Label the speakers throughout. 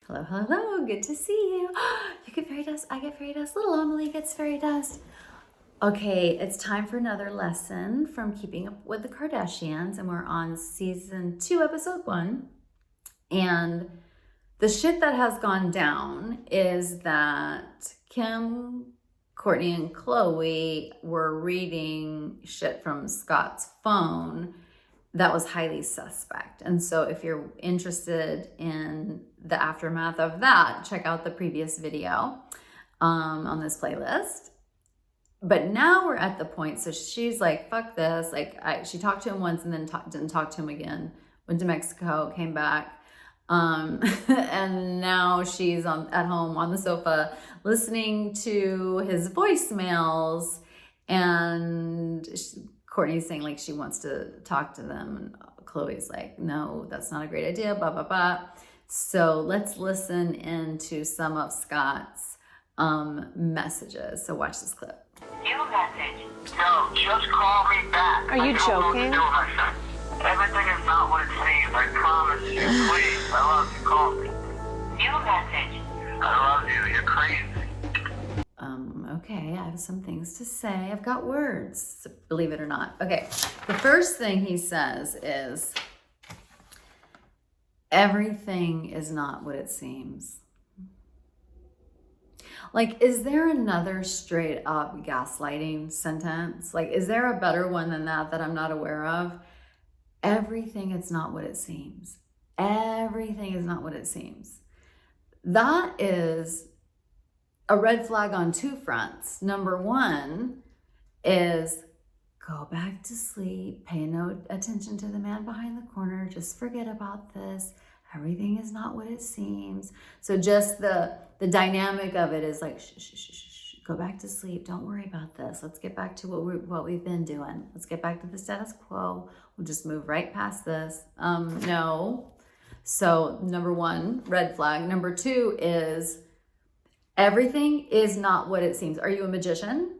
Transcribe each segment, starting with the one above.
Speaker 1: Hello, hello, good to see you. You get fairy dust, I get fairy dust, little Emily gets fairy dust. Okay, it's time for another lesson from Keeping Up with the Kardashians, and we're on season 2, episode 1. And the shit that has gone down is that Kim, Kourtney, and Khloe were reading shit from Scott's phone that was highly suspect. And so if you're interested in the aftermath of that, check out the previous video on this playlist. But now we're at the point, so she's like, fuck this. Like, she talked to him once and then didn't talk to him again, went to Mexico, came back. And now she's at home on the sofa listening to his voicemails, and Kourtney's saying like she wants to talk to them, and Khloe's like, no, that's not a great idea, blah, blah, blah. So let's listen into some of Scott's messages. So watch this clip.
Speaker 2: New message. No, just call me back.
Speaker 3: Are you joking?
Speaker 2: Everything is not what it seems. I promise you. Please, I love you. Call me. New message. I love you. You're crazy.
Speaker 1: Okay, I have some things to say. I've got words, believe it or not. Okay, the first thing he says is, everything is not what it seems. Like, is there another straight up gaslighting sentence? Like, is there a better one than that I'm not aware of? Everything is not what it seems. Everything is not what it seems. That is a red flag on two fronts. Number one is go back to sleep, pay no attention to the man behind the corner, just forget about this. Everything is not what it seems. So just the dynamic of it is like, shh, shh, shh, shh, go back to sleep. Don't worry about this. Let's get back to what we've been doing. Let's get back to the status quo. We'll just move right past this. No. So number one, red flag. Number two is everything is not what it seems. Are you a magician?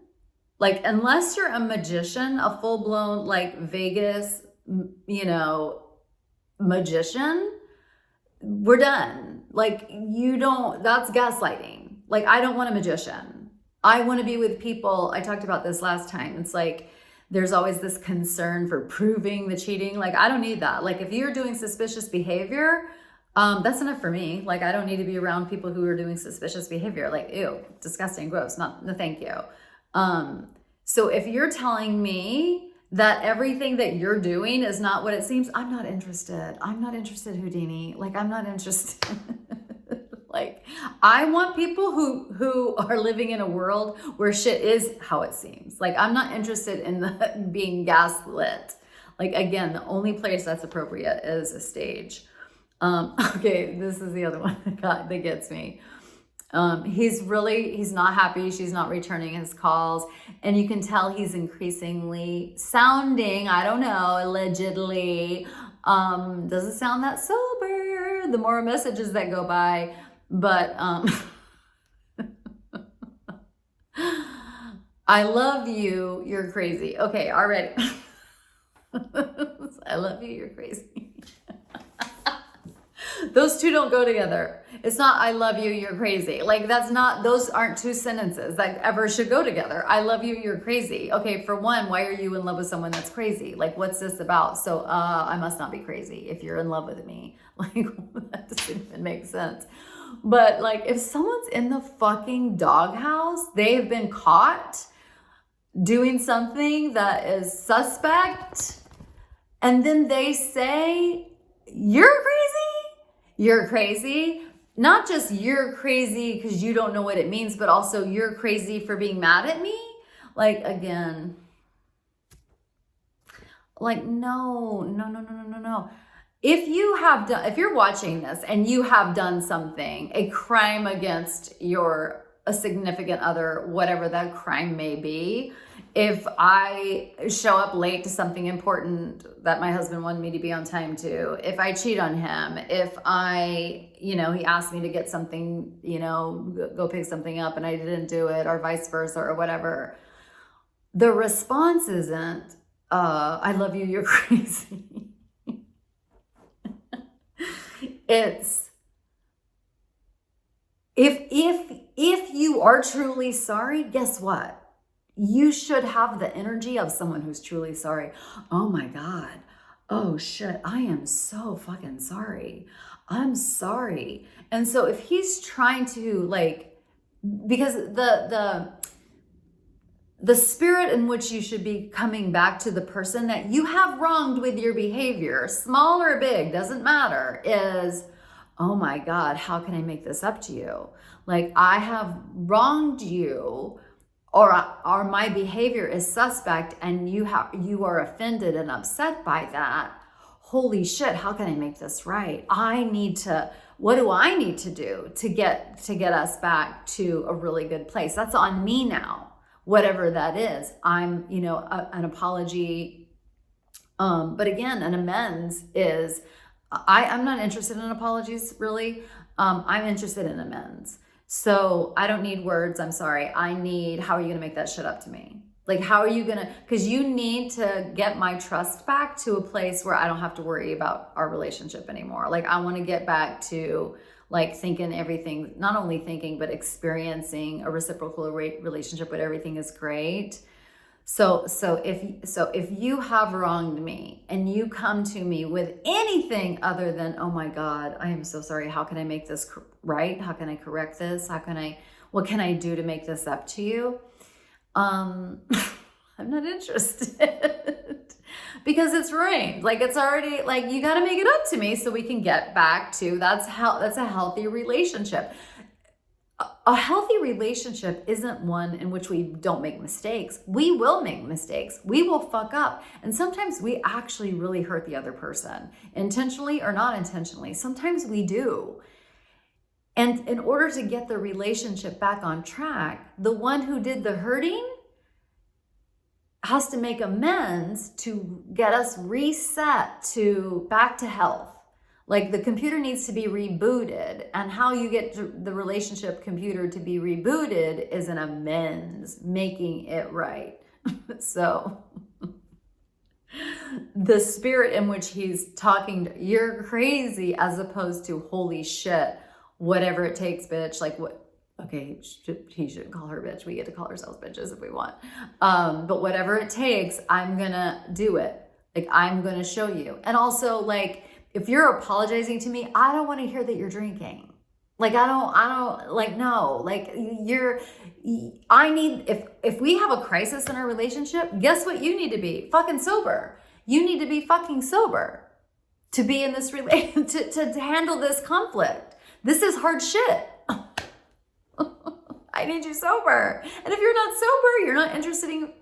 Speaker 1: Like, unless you're a magician, a full-blown like Vegas, magician, we're done. Like, that's gaslighting. Like, I don't want a magician. I want to be with people. I talked about this last time. It's like, there's always this concern for proving the cheating. Like, I don't need that. Like, if you're doing suspicious behavior, that's enough for me. Like, I don't need to be around people who are doing suspicious behavior. Like, ew, disgusting, gross. No, thank you. So if you're telling me that everything that you're doing is not what it seems, I'm not interested. I'm not interested, Houdini. Like, I'm not interested. Like, I want people who are living in a world where shit is how it seems. Like, I'm not interested in being gaslit. Like, again, the only place that's appropriate is a stage. Okay, this is the other one that gets me. He's not happy. She's not returning his calls. And you can tell he's increasingly sounding, I don't know, allegedly, doesn't sound that sober the more messages that go by. But, I love you. You're crazy. Okay, already. I love you. You're crazy. Those two don't go together. It's not, I love you, you're crazy. Like, those aren't two sentences that ever should go together. I love you, you're crazy. Okay, for one, why are you in love with someone that's crazy? Like, what's this about? So, I must not be crazy if you're in love with me. Like, that doesn't even make sense. But, like, if someone's in the fucking doghouse, they've been caught doing something that is suspect, and then they say, you're crazy? You're crazy. Not just you're crazy because you don't know what it means, but also you're crazy for being mad at me. Like, again, like, no. If you're watching this and you have done something, a crime against a significant other, whatever that crime may be, if I show up late to something important that my husband wanted me to be on time to, if I cheat on him, if he asked me to get something, go pick something up and I didn't do it, or vice versa, or whatever, the response isn't, I love you, you're crazy. It's, if you are truly sorry, guess what? You should have the energy of someone who's truly sorry. Oh my God. Oh shit. I am so fucking sorry. I'm sorry. And so if he's trying to like, because the spirit in which you should be coming back to the person that you have wronged with your behavior, small or big, doesn't matter, is, oh my God, how can I make this up to you? Like, I have wronged you, or my behavior is suspect, and you are offended and upset by that. Holy shit, how can I make this right? What do I need to do to get us back to a really good place? That's on me now, whatever that is. I'm, an apology. But again, an amends is, I'm not interested in apologies, really. I'm interested in amends. So I don't need words. I'm sorry. I need, how are you going to make that shit up to me? Like, how are you going to, because you need to get my trust back to a place where I don't have to worry about our relationship anymore. Like, I want to get back to like thinking everything, not only thinking, but experiencing a reciprocal relationship where everything is great. So if you have wronged me and you come to me with anything other than, oh my God, I am so sorry. How can I make this right? How can I correct this? What can I do to make this up to you? I'm not interested because it's ruined. Like, it's already, like, you got to make it up to me so we can get back to, that's a healthy relationship. A healthy relationship isn't one in which we don't make mistakes. We will make mistakes. We will fuck up. And sometimes we actually really hurt the other person, intentionally or not intentionally. Sometimes we do. And in order to get the relationship back on track, the one who did the hurting has to make amends to get us reset back to health. Like, the computer needs to be rebooted, and how you get the relationship computer to be rebooted is an amends, making it right. So the spirit in which he's talking, you're crazy, as opposed to, holy shit, whatever it takes, bitch. Like, what? Okay, he shouldn't call her bitch. We get to call ourselves bitches if we want. But whatever it takes, I'm gonna do it. Like, I'm gonna show you. And also, like, if you're apologizing to me, I don't want to hear that you're drinking. Like, I don't, like, no, like, if we have a crisis in our relationship, guess what you need to be? Fucking sober. You need to be fucking sober to be in this to handle this conflict. This is hard shit. I need you sober. And if you're not sober, you're not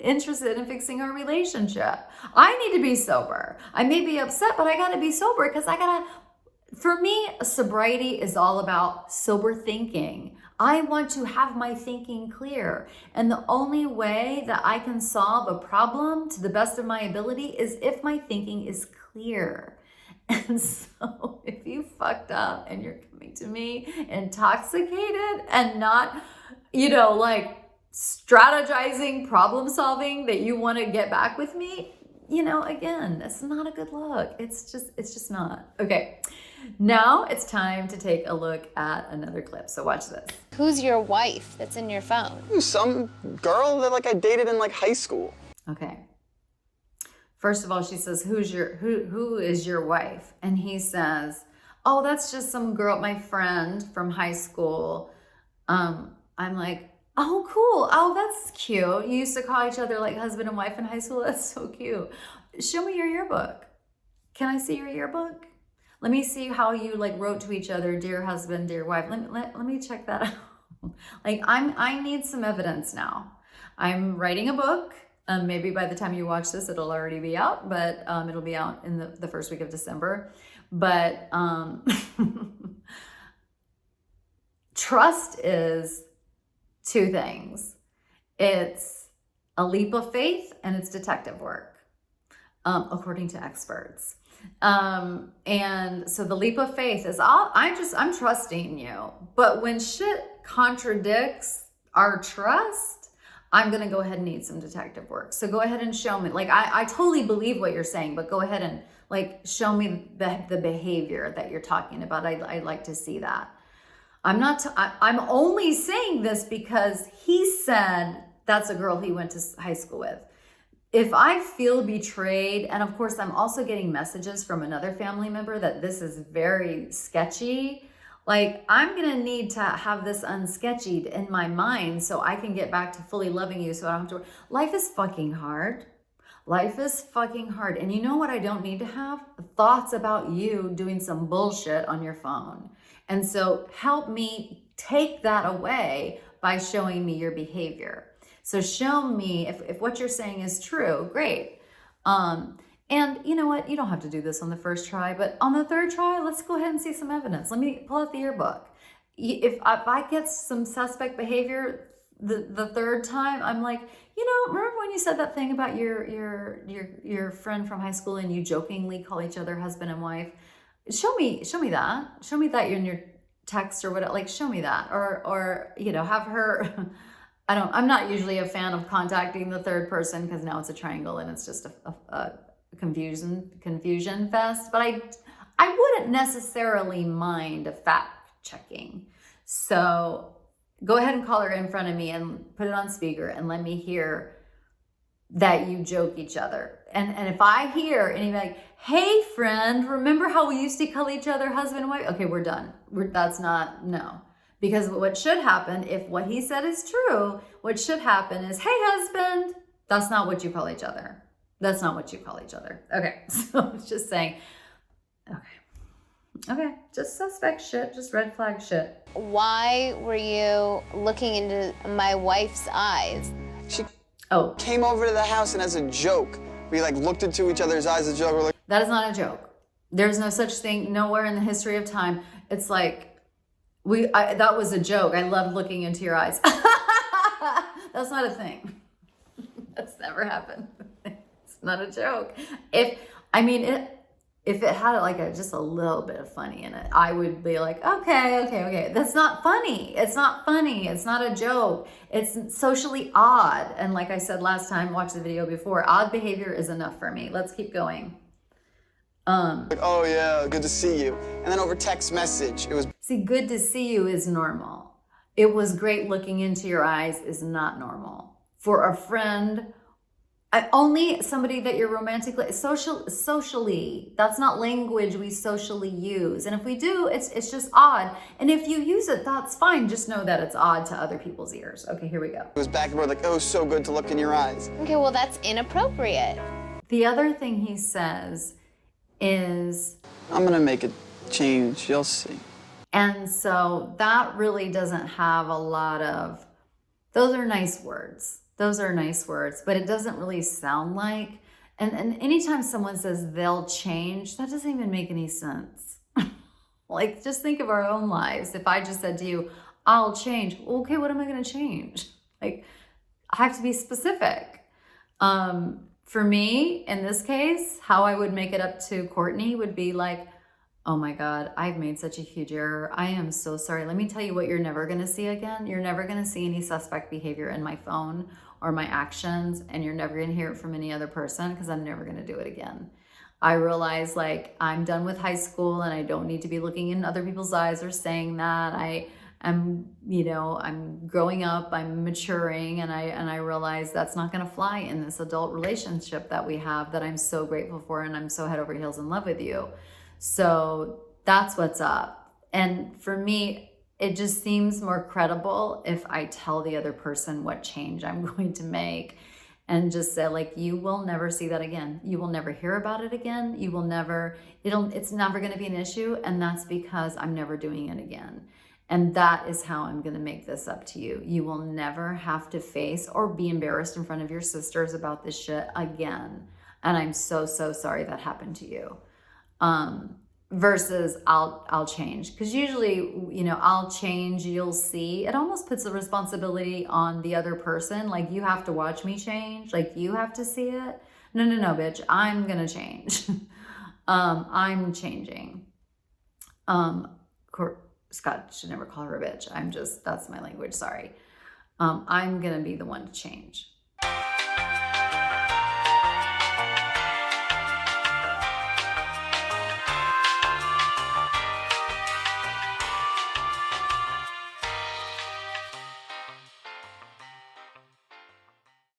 Speaker 1: interested in fixing our relationship. I need to be sober. I may be upset, but I gotta be sober because for me, sobriety is all about sober thinking. I want to have my thinking clear. And the only way that I can solve a problem to the best of my ability is if my thinking is clear. And so if you fucked up and you're coming to me intoxicated and not, like, strategizing, problem solving that you want to get back with me, again, that's not a good look. It's just not. Okay. Now it's time to take a look at another clip. So watch this.
Speaker 3: Who's your wife that's in your phone?
Speaker 4: Some girl that I dated in high school.
Speaker 1: Okay. First of all, she says, who is your wife? And he says, oh, that's just some girl, my friend from high school. I'm like, oh, cool. Oh, that's cute. You used to call each other like husband and wife in high school. That's so cute. Show me your yearbook. Can I see your yearbook? Let me see how you wrote to each other, dear husband, dear wife. Let me check that out. I need some evidence now. I'm writing a book. Maybe by the time you watch this, it'll already be out, but it'll be out in the first week of December. But trust is two things. It's a leap of faith and it's detective work, according to experts. And so the leap of faith is I'm trusting you. But when shit contradicts our trust, I'm going to go ahead and need some detective work. So go ahead and show me, I totally believe what you're saying, but go ahead and show me the behavior that you're talking about. I'd like to see that. I'm only saying this because he said that's a girl he went to high school with. If I feel betrayed, and of course I'm also getting messages from another family member that this is very sketchy, like I'm gonna need to have this unsketched in my mind so I can get back to fully loving you so I don't have to. Life is fucking hard. Life is fucking hard. And you know what I don't need to have? Thoughts about you doing some bullshit on your phone. And so help me take that away by showing me your behavior. So show me if what you're saying is true, great. And you know what? You don't have to do this on the first try, but on the third try, let's go ahead and see some evidence. Let me pull out the yearbook. If I get some suspect behavior the third time, I'm like, remember when you said that thing about your friend from high school and you jokingly call each other husband and wife? Show me that. Show me that you're in your text or whatever. Like, show me that, or have her. I'm not usually a fan of contacting the third person because now it's a triangle and it's just a confusion fest. But I wouldn't necessarily mind a fact checking. So go ahead and call her in front of me and put it on speaker and let me hear that you joke each other. And if I hear and you're like, hey friend, remember how we used to call each other husband and wife? Okay, we're done. No. Because what should happen, if what he said is true, what should happen is, hey husband, that's not what you call each other. That's not what you call each other. Okay, so it's just saying, okay, just suspect shit, just red flag shit.
Speaker 3: Why were you looking into my wife's eyes?
Speaker 4: She came over to the house and as a joke, we like looked into each other's eyes as a joke. We're like,
Speaker 1: that is not a joke. There's no such thing nowhere in the history of time. It's like, that was a joke. I loved looking into your eyes. That's not a thing. That's never happened. It's not a joke. If it had like just a little bit of funny in it, I would be like, okay. That's not funny. It's not funny. It's not a joke. It's socially odd. And like I said last time, watch the video before, odd behavior is enough for me. Let's keep going.
Speaker 4: like, oh yeah, good to see you. And then over text message, it was,
Speaker 1: see, good to see you is normal. It was great looking into your eyes is not normal. For a friend, only somebody that you're romantically, socially, that's not language we socially use. And if we do, it's just odd. And if you use it, that's fine. Just know that it's odd to other people's ears. Okay, here we go.
Speaker 4: it was back and forth like, oh, so good to look in your eyes.
Speaker 3: Okay, well, that's inappropriate.
Speaker 1: The other thing he says is,
Speaker 4: I'm gonna make a change, you'll see.
Speaker 1: and so that really doesn't have a lot of, those are nice words. Those are nice words, but it doesn't really sound like, and anytime someone says they'll change, that doesn't even make any sense. Like, just think of our own lives. If I just said to you, I'll change. Okay, what am I going to change? Like, I have to be specific. For me, in this case, how I would make it up to Courtney would be like, oh my God, I've made such a huge error. I am so sorry. Let me tell you what you're never going to see again. You're never going to see any suspect behavior in my phone or my actions, and you're never going to hear it from any other person because I'm never going to do it again. I realize, like, I'm done with high school and I don't need to be looking in other people's eyes or saying that. I'm growing up, I'm maturing, and I realize that's not going to fly in this adult relationship that we have that I'm so grateful for, and I'm so head over heels in love with you. So that's what's up. And for me, it just seems more credible if I tell the other person what change I'm going to make and just say, like, you will never see that again. You will never hear about it again. You will never, it's never going to be an issue. And that's because I'm never doing it again. And that is how I'm going to make this up to you. You will never have to face or be embarrassed in front of your sisters about this shit again. And I'm so, so sorry that happened to you. Versus I'll change. Because usually, I'll change, you'll see. It almost puts the responsibility on the other person. Like, you have to watch me change. Like, you have to see it. No, bitch. I'm going to change. I'm changing. Scott should never call her a bitch. That's my language. Sorry. I'm going to be the one to change.